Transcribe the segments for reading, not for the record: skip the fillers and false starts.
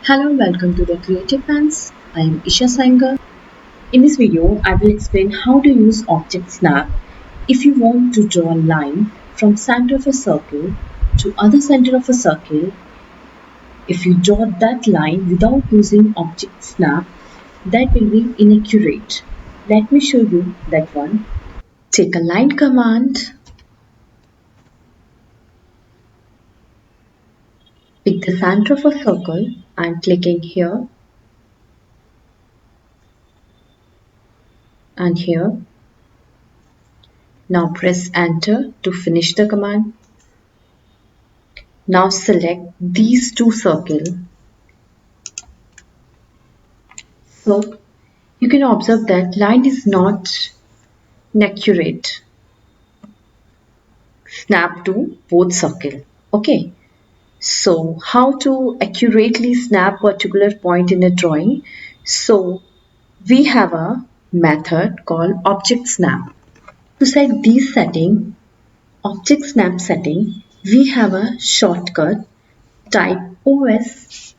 Hello and welcome to the Creative Fans. I am Isha Sanger. In this video, I will explain how to use Object Snap if you want to draw a line from center of a circle to other center of a circle. If you draw that line without using Object Snap, that will be inaccurate. Let me show you that one. Take a line command, pick the center of a circle. I'm clicking here and here. Now press enter to finish the command. Now select these two circles. So you can observe that line is not accurate. Snap to both circle. Okay. So how to accurately snap particular point in a drawing? So we have a method called object snap. To set these setting, object snap setting, we have a shortcut. Type OS,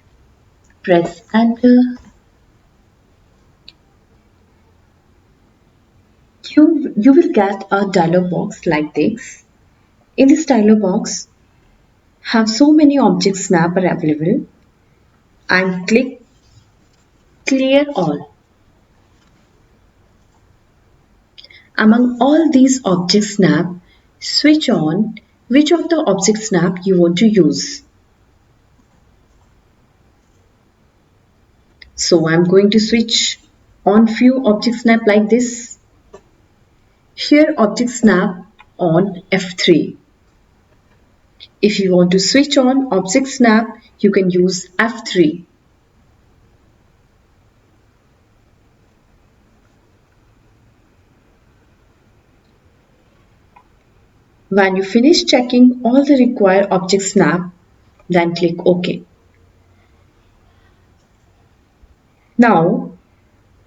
press enter. You will get a dialog box like this. In this dialog box, have so many object snap are available and click clear all. Among all these object snap, switch on which of the object snap you want to use. So I'm going to switch on few object snap like this. Here object snap on F3. If you want to switch on object snap, you can use F3. When you finish checking all the required object snap, then click OK. Now,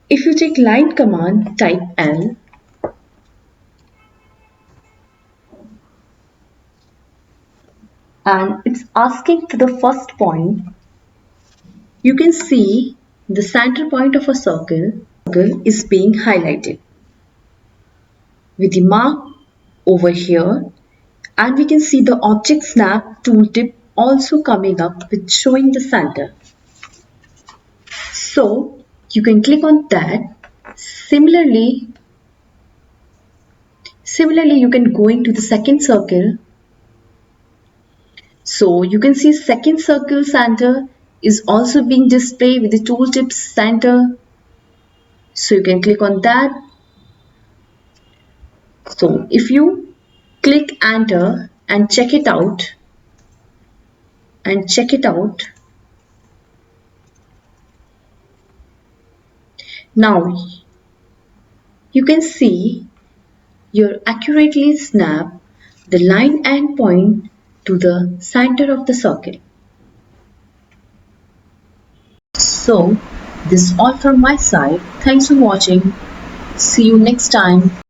if you take line command, type L, and it's asking for the first point, you can see the center point of a circle is being highlighted with the mark over here, and we can see the object snap tooltip also coming up with showing the center. So you can click on that. Similarly you can go into the second circle. So you can see second circle center is also being displayed with the tooltip center. So you can click on that. So if you click enter and check it out, now you can see you accurately snap the line and point to the center of the circle. So this is all from my side. Thanks for watching. See you next time.